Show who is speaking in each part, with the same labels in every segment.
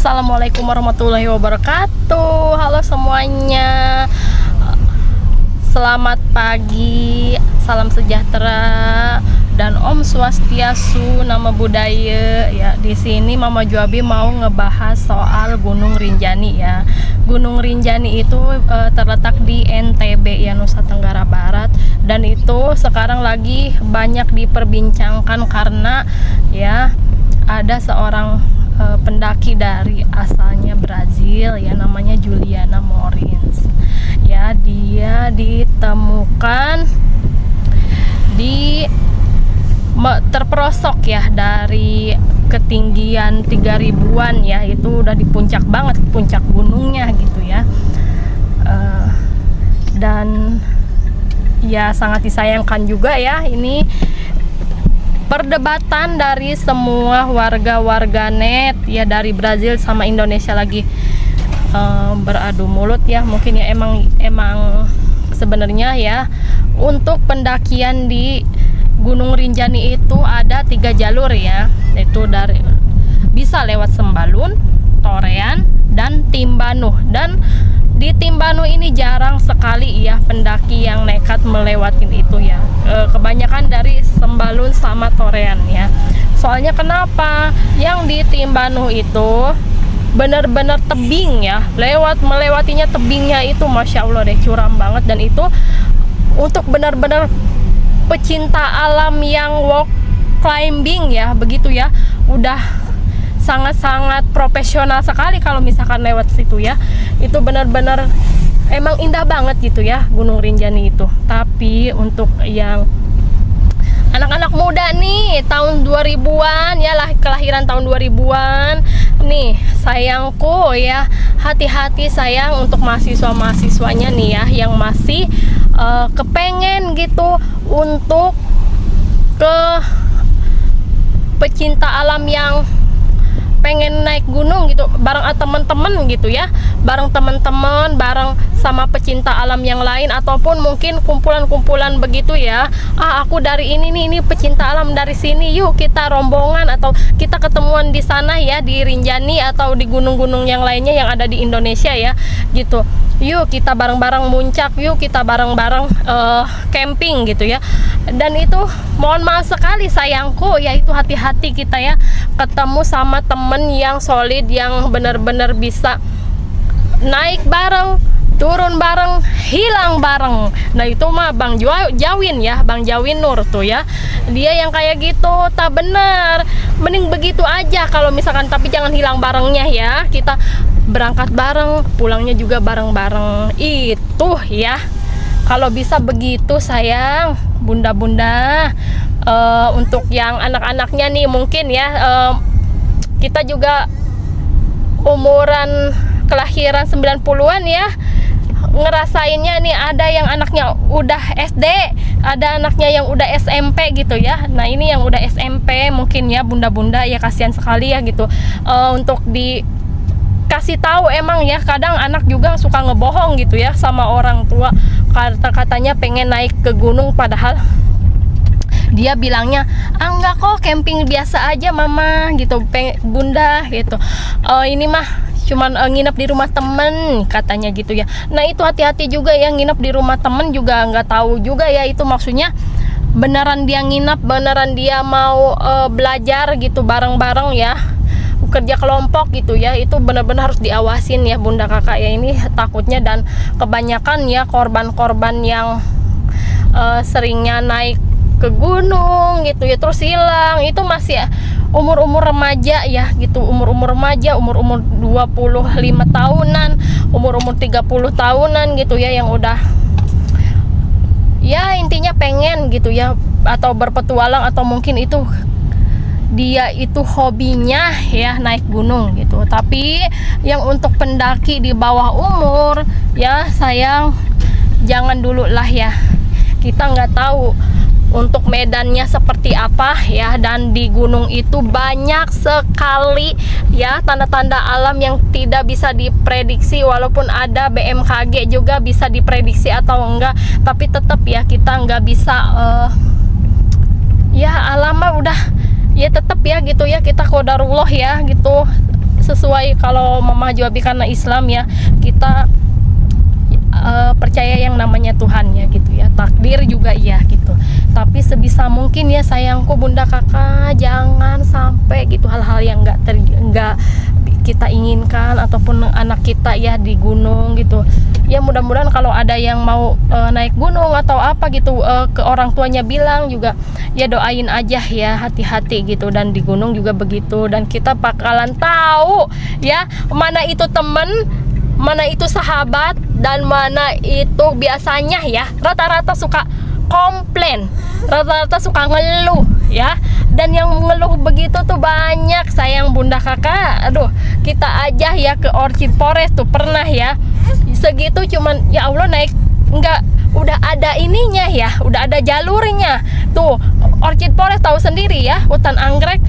Speaker 1: Assalamualaikum warahmatullahi wabarakatuh. Halo semuanya, selamat pagi, salam sejahtera dan Om Swastiastu, nama budaya ya. Di sini Mama Juabi mau ngebahas soal Gunung Rinjani ya. Gunung Rinjani itu terletak di NTB ya, Nusa Tenggara Barat, dan itu sekarang lagi banyak diperbincangkan karena ya ada seorang pendaki dari asalnya Brazil ya, namanya Juliana Morins ya. Dia ditemukan di terperosok ya dari ketinggian 3000-an ya, itu udah di puncak banget, puncak gunungnya gitu ya. Dan ya sangat disayangkan juga ya, ini perdebatan dari semua warga-warganet ya dari Brazil sama Indonesia lagi beradu mulut ya. Mungkin ya emang sebenarnya ya untuk pendakian di Gunung Rinjani itu ada 3 jalur ya, yaitu dari bisa lewat Sembalun, Torean, dan Timbanu. Dan di Timbanu ini jarang sekali ya pendaki yang nekat melewatin itu ya. Kebanyakan dari Sembalun sama Torean ya. Soalnya kenapa? Yang di Timbanu itu benar-benar tebing ya, melewatinya tebingnya itu Masya Allah deh, curam banget. Dan itu untuk benar-benar pecinta alam yang walk climbing ya, begitu ya, udah sangat-sangat profesional sekali kalau misalkan lewat situ ya. Itu benar-benar emang indah banget gitu ya Gunung Rinjani itu. Tapi untuk yang anak-anak muda nih tahun 2000-an ya, kelahiran tahun 2000-an nih, sayangku ya, hati-hati sayang untuk mahasiswa-mahasiswanya nih ya yang masih kepengen gitu untuk ke pecinta alam yang pengen naik gunung gitu bareng teman-teman gitu ya, bareng teman-teman, bareng sama pecinta alam yang lain, ataupun mungkin kumpulan-kumpulan begitu ya. Aku dari ini pecinta alam dari sini, yuk kita rombongan atau kita ketemuan di sana ya, di Rinjani atau di gunung-gunung yang lainnya yang ada di Indonesia ya gitu. Yuk kita bareng-bareng muncak, yuk kita bareng-bareng camping gitu ya. Dan itu mohon maaf sekali sayangku ya, itu hati-hati kita ya ketemu sama temen yang solid, yang benar-benar bisa naik bareng, turun bareng, hilang bareng. Nah itu mah Bang Jawin ya, Bang Jawin Nur tuh ya, dia yang kayak gitu. Tak benar, mending begitu aja kalau misalkan, tapi jangan hilang barengnya ya. Kita berangkat bareng, pulangnya juga bareng-bareng itu ya, kalau bisa begitu sayang bunda-bunda. Untuk yang anak-anaknya nih mungkin ya, kita juga umuran kelahiran 90-an ya, ngerasainnya nih, ada yang anaknya udah SD, ada anaknya yang udah SMP gitu ya. Nah ini yang udah SMP mungkin ya bunda-bunda ya, kasihan sekali ya gitu. Untuk dikasih tahu, emang ya kadang anak juga suka ngebohong gitu ya sama orang tua, katanya pengen naik ke gunung, padahal dia bilangnya enggak kok, camping biasa aja mama gitu, bunda gitu. Ini mah cuman nginep di rumah temen katanya gitu ya. Nah itu hati-hati juga ya, nginep di rumah temen juga nggak tahu juga ya itu maksudnya beneran dia nginep, beneran dia mau belajar gitu bareng-bareng ya, kerja kelompok gitu ya. Itu benar-benar harus diawasin ya bunda kakak ya, ini takutnya. Dan kebanyakan ya korban-korban yang seringnya naik ke gunung gitu ya terus hilang, itu masih umur-umur remaja ya gitu, umur-umur remaja, umur-umur 25 tahunan, umur-umur 30 tahunan gitu ya, yang udah ya intinya pengen gitu ya, atau berpetualang, atau mungkin itu dia itu hobinya ya naik gunung gitu. Tapi yang untuk pendaki di bawah umur ya sayang jangan dulu lah ya, kita nggak tahu untuk medannya seperti apa ya. Dan di gunung itu banyak sekali ya tanda-tanda alam yang tidak bisa diprediksi, walaupun ada BMKG juga bisa diprediksi atau enggak, tapi tetap ya kita nggak bisa ya alam mah udah ya tetap ya gitu ya, kita qadarullah ya gitu. sesuai kalau Mama Juabi karena Islam ya, kita percaya yang namanya Tuhan ya gitu ya, takdir juga ya gitu. Tapi sebisa mungkin ya sayangku bunda kakak, jangan sampai gitu hal-hal yang nggak kita inginkan ataupun anak kita ya di gunung gitu ya. Mudah-mudahan kalau ada yang mau naik gunung atau apa gitu, ke orang tuanya bilang juga ya, doain aja ya, hati-hati gitu. Dan di gunung juga begitu, dan kita bakalan tahu ya mana itu temen, mana itu sahabat, dan mana itu biasanya ya rata-rata suka komplain, rata-rata suka ngeluh ya. Dan yang ngeluh begitu tuh banyak sayang bunda kakak. Aduh, kita aja ya ke Orchid Forest tuh pernah ya segitu, cuman ya Allah naik enggak, udah ada ininya ya, udah ada jalurnya tuh. Orchid Forest tahu sendiri ya, hutan anggrek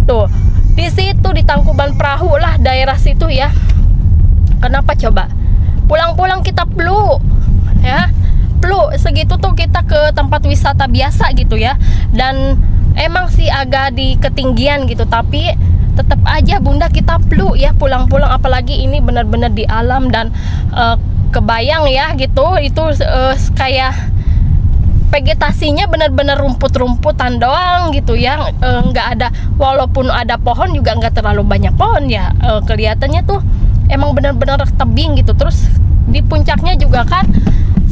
Speaker 1: tuh di situ, di Tangkuban Perahu lah daerah situ ya. Kenapa coba? Pulang-pulang kita flu ya, flu segitu tuh kita ke tempat wisata biasa gitu ya. Dan emang sih agak di ketinggian gitu, tapi tetap aja bunda kita flu ya pulang-pulang. Apalagi ini benar-benar di alam, dan kebayang ya gitu, itu kayak vegetasinya benar-benar rumput-rumputan doang gitu ya, nggak ada, walaupun ada pohon juga nggak terlalu banyak pohon ya, kelihatannya tuh emang benar-benar tebing gitu. Terus di puncaknya juga kan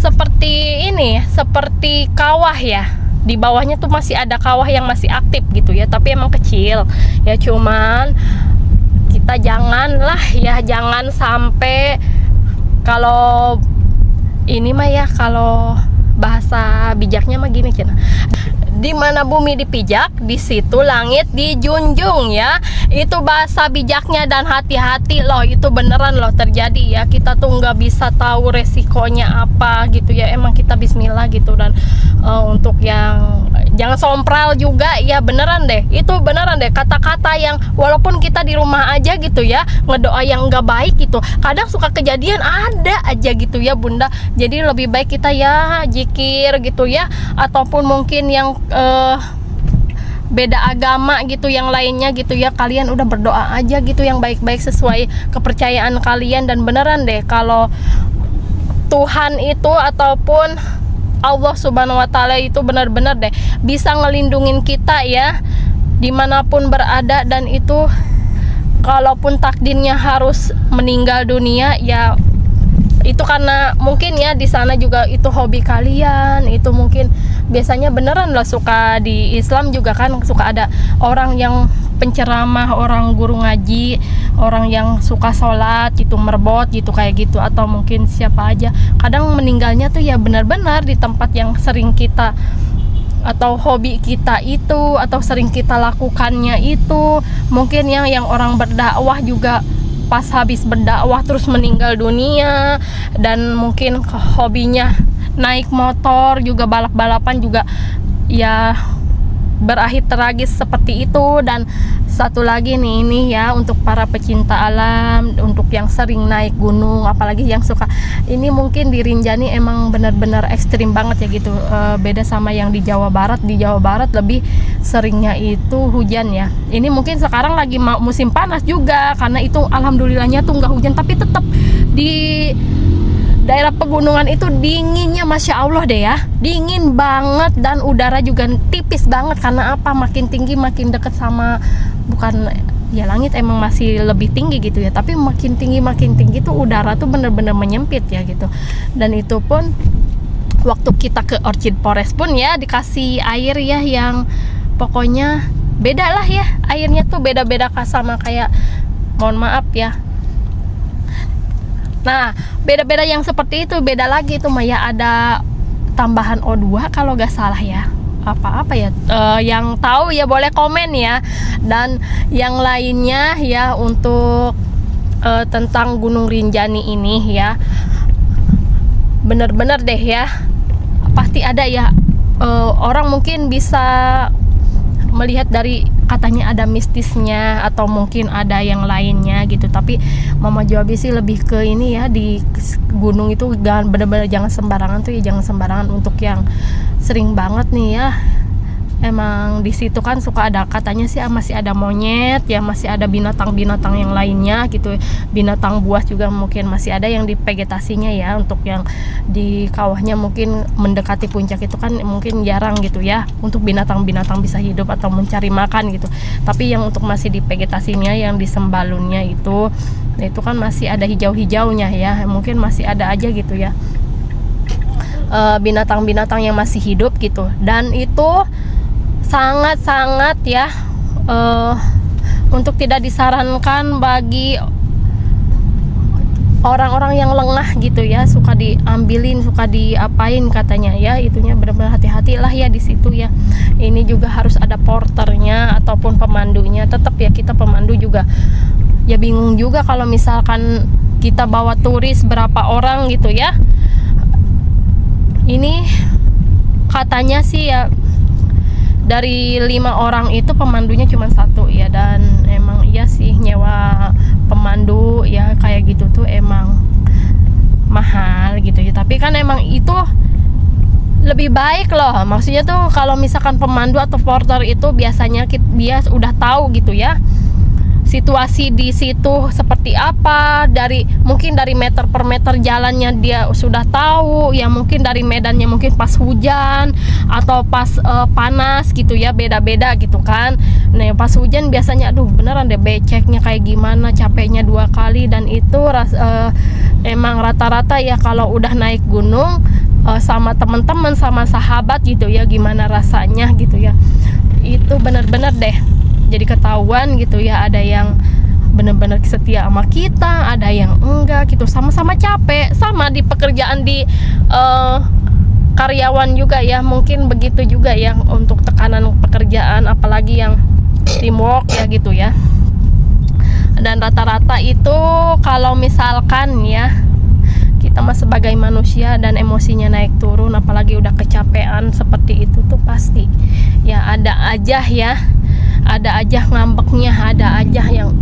Speaker 1: seperti ini, seperti kawah ya, di bawahnya tuh masih ada kawah yang masih aktif gitu ya, tapi emang kecil ya. Cuman kita janganlah ya, jangan sampai, kalau ini mah ya, kalau bahasa bijaknya mah gini Cina, di mana bumi dipijak, di situ langit dijunjung ya. Itu bahasa bijaknya, dan hati-hati loh, itu beneran loh terjadi ya. Kita tuh nggak bisa tahu resikonya apa gitu ya. Emang kita bismillah gitu. Dan untuk yang jangan sompral juga ya, beneran deh, itu beneran deh kata-kata yang walaupun kita di rumah aja gitu ya, ngedoa yang nggak baik gitu, kadang suka kejadian ada aja gitu ya bunda. Jadi lebih baik kita ya jikir gitu ya, ataupun mungkin yang beda agama gitu, yang lainnya gitu ya, kalian udah berdoa aja gitu yang baik-baik sesuai kepercayaan kalian. Dan beneran deh kalau Tuhan itu ataupun Allah Subhanahu wa Ta'ala itu benar-benar deh bisa ngelindungin kita ya dimanapun berada. Dan itu kalaupun takdirnya harus meninggal dunia ya, itu karena mungkin ya di sana juga itu hobi kalian, itu mungkin biasanya beneran lah, suka di Islam juga kan suka ada orang yang penceramah, orang guru ngaji, orang yang suka sholat gitu, merbot gitu kayak gitu, atau mungkin siapa aja. Kadang meninggalnya tuh ya benar-benar di tempat yang sering kita atau hobi kita itu, atau sering kita lakukannya itu. Mungkin yang orang berdakwah juga pas habis berdakwah terus meninggal dunia. Dan mungkin hobinya naik motor juga, balap-balapan juga ya berakhir tragis seperti itu. Dan satu lagi nih, ini ya untuk para pecinta alam, untuk yang sering naik gunung, apalagi yang suka ini, mungkin di Rinjani emang benar-benar ekstrim banget ya gitu. Beda sama yang di Jawa Barat. Di Jawa Barat lebih seringnya itu hujan ya. Ini mungkin sekarang lagi musim panas juga, karena itu alhamdulillahnya tuh nggak hujan, tapi tetap di daerah pegunungan itu dinginnya masya Allah deh ya, dingin banget. Dan udara juga tipis banget, karena apa, makin tinggi makin deket sama, bukan ya, langit emang masih lebih tinggi gitu ya, tapi makin tinggi tuh udara tuh bener-bener menyempit ya gitu. Dan itu pun waktu kita ke Orchid Forest pun ya dikasih air ya, yang pokoknya beda lah ya, airnya tuh beda-beda sama kayak, mohon maaf ya. Nah, beda-beda yang seperti itu, beda lagi itu Maya, ada tambahan O2 kalau gak salah ya. Apa ya, yang tahu ya boleh komen ya. Dan yang lainnya ya untuk tentang Gunung Rinjani ini ya, bener-bener deh ya, pasti ada ya, orang mungkin bisa melihat dari katanya ada mistisnya, atau mungkin ada yang lainnya gitu. Tapi Mama Juabi sih lebih ke ini ya, di gunung itu bener-bener jangan sembarangan tuh ya, jangan sembarangan. Untuk yang sering banget nih ya emang di situ kan suka ada, katanya sih masih ada monyet ya, masih ada binatang-binatang yang lainnya gitu, binatang buas juga mungkin masih ada yang di vegetasinya ya. Untuk yang di kawahnya mungkin mendekati puncak itu kan mungkin jarang gitu ya untuk binatang-binatang bisa hidup atau mencari makan gitu. Tapi yang untuk masih di vegetasinya, yang di sembalunnya itu kan masih ada hijau-hijaunya ya, mungkin masih ada aja gitu ya binatang-binatang yang masih hidup gitu. Dan itu sangat-sangat ya untuk tidak disarankan bagi orang-orang yang lengah gitu ya, suka diambilin, suka diapain katanya ya. Itunya benar-benar hati-hatilah ya di situ ya. Ini juga harus ada porternya ataupun pemandunya. Tetap ya, kita pemandu juga ya bingung juga kalau misalkan kita bawa turis berapa orang gitu ya. Ini katanya sih ya dari 5 orang itu pemandunya cuma 1 ya. Dan emang iya sih nyewa pemandu ya kayak gitu tuh emang mahal gitu ya. Tapi kan emang itu lebih baik loh. Maksudnya tuh kalau misalkan pemandu atau porter itu biasanya dia udah tahu gitu ya situasi di situ seperti apa, mungkin dari meter per meter jalannya dia sudah tahu ya, mungkin dari medannya mungkin pas hujan atau pas panas gitu ya, beda-beda gitu kan. Nah pas hujan biasanya aduh beneran deh beceknya kayak gimana, capeknya 2 kali. Dan itu emang rata-rata ya kalau udah naik gunung sama teman-teman, sama sahabat gitu ya, gimana rasanya gitu ya, itu bener-bener deh jadi ketahuan gitu ya. Ada yang benar-benar setia sama kita, ada yang enggak gitu. Sama-sama capek, sama di pekerjaan di karyawan juga ya, mungkin begitu juga ya untuk tekanan pekerjaan, apalagi yang teamwork ya gitu ya. Dan rata-rata itu kalau misalkan ya kita mah sebagai manusia dan emosinya naik turun, apalagi udah kecapean seperti itu tuh pasti ya ada aja ngambeknya, ada aja yang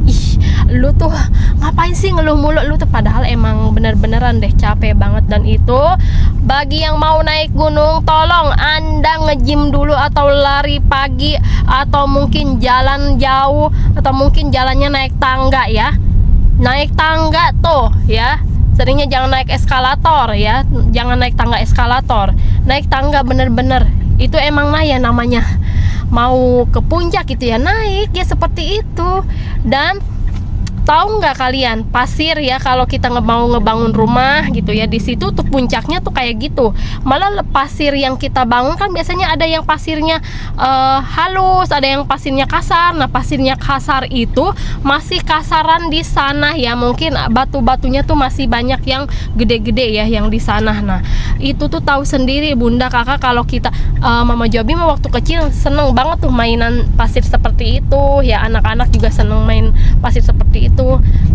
Speaker 1: lu tuh ngapain sih ngeluh mulu lu tuh, padahal emang bener-beneran deh capek banget. Dan itu bagi yang mau naik gunung, tolong Anda nge-gym dulu atau lari pagi, atau mungkin jalan jauh, atau mungkin jalannya naik tangga ya. Naik tangga tuh ya, seringnya jangan naik eskalator ya, jangan naik tangga eskalator, naik tangga bener-bener. Itu emang ya namanya mau ke puncak gitu ya, naik ya seperti itu. Dan tahu nggak kalian, pasir ya, kalau kita mau ngebangun rumah gitu ya, di situ tuh puncaknya tuh kayak gitu. Malah pasir yang kita bangun kan biasanya ada yang pasirnya halus, ada yang pasirnya kasar. Nah pasirnya kasar itu masih kasaran di sana ya, mungkin batu-batunya tuh masih banyak yang gede-gede ya yang di sana. Nah itu tuh tahu sendiri bunda kakak, kalau kita mama Jobi mah waktu kecil seneng banget tuh mainan pasir seperti itu ya, anak-anak juga seneng main pasir seperti itu.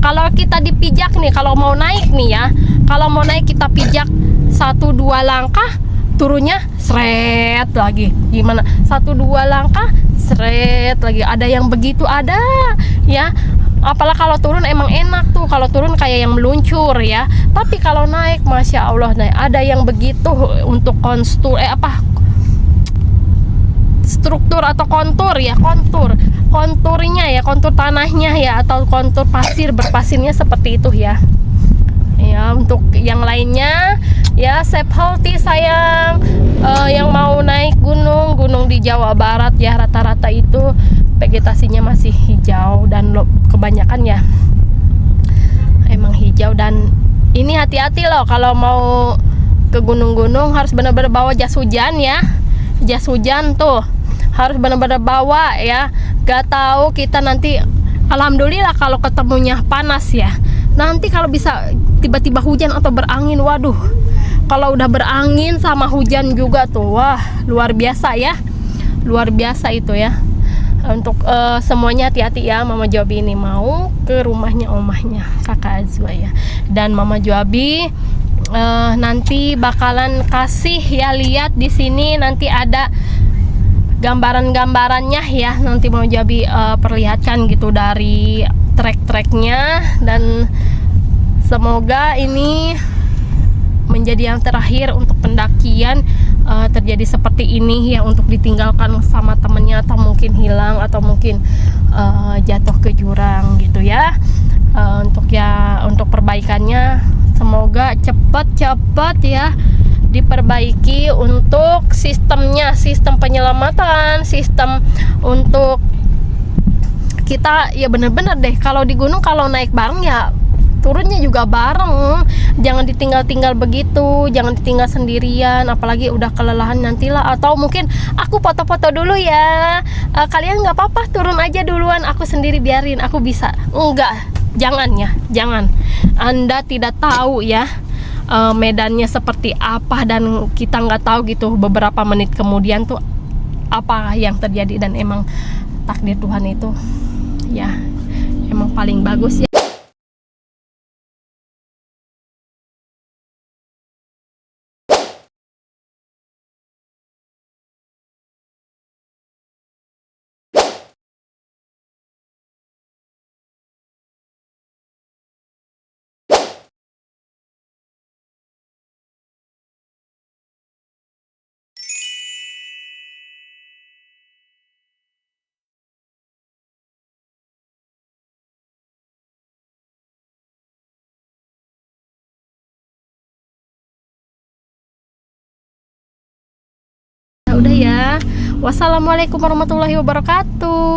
Speaker 1: Kalau kita dipijak nih, kalau mau naik nih ya, kalau mau naik kita pijak 1-2 langkah, turunnya seret lagi, gimana 1-2 langkah seret lagi, ada yang begitu ada ya. Apalagi kalau turun emang enak tuh, kalau turun kayak yang meluncur ya. Tapi kalau naik masya Allah, ada yang begitu untuk struktur atau kontur ya, konturnya ya, kontur tanahnya ya, atau kontur berpasirnya seperti itu ya. Ya untuk yang lainnya ya safe healthy sayang. Yang mau naik gunung di Jawa Barat ya, rata-rata itu vegetasinya masih hijau, dan kebanyakan ya emang hijau. Dan ini hati-hati loh kalau mau ke gunung-gunung, harus benar-benar bawa jas hujan ya. Jas hujan tuh harus benar-benar bawa ya. Gak tahu kita nanti, alhamdulillah kalau ketemunya panas ya, nanti kalau bisa tiba-tiba hujan atau berangin, waduh, kalau udah berangin sama hujan juga tuh, wah luar biasa ya, luar biasa itu ya. Untuk semuanya hati-hati ya. Mama Jobi ini mau ke rumahnya omahnya kakak Azwa ya, dan Mama Jobi nanti bakalan kasih ya, lihat di sini nanti ada gambaran-gambarannya ya, nanti mau Jobi perlihatkan gitu dari trek-treknya. Dan semoga ini menjadi yang terakhir untuk pendakian terjadi seperti ini ya, untuk ditinggalkan sama temennya, atau mungkin hilang, atau mungkin jatuh ke jurang gitu ya. Untuk perbaikannya semoga cepat ya diperbaiki untuk sistemnya, sistem penyelamatan, sistem untuk kita ya. Bener-bener deh, kalau di gunung kalau naik bareng ya turunnya juga bareng, jangan ditinggal-tinggal begitu, jangan ditinggal sendirian, apalagi udah kelelahan nantilah. Atau mungkin aku foto-foto dulu ya, kalian nggak apa-apa turun aja duluan, aku sendiri biarin, aku bisa. Enggak, jangan ya, jangan. Anda tidak tahu ya medannya seperti apa, dan kita nggak tahu gitu beberapa menit kemudian tuh apa yang terjadi. Dan emang takdir Tuhan itu ya emang paling bagus ya. Udah ya. Wassalamualaikum warahmatullahi wabarakatuh.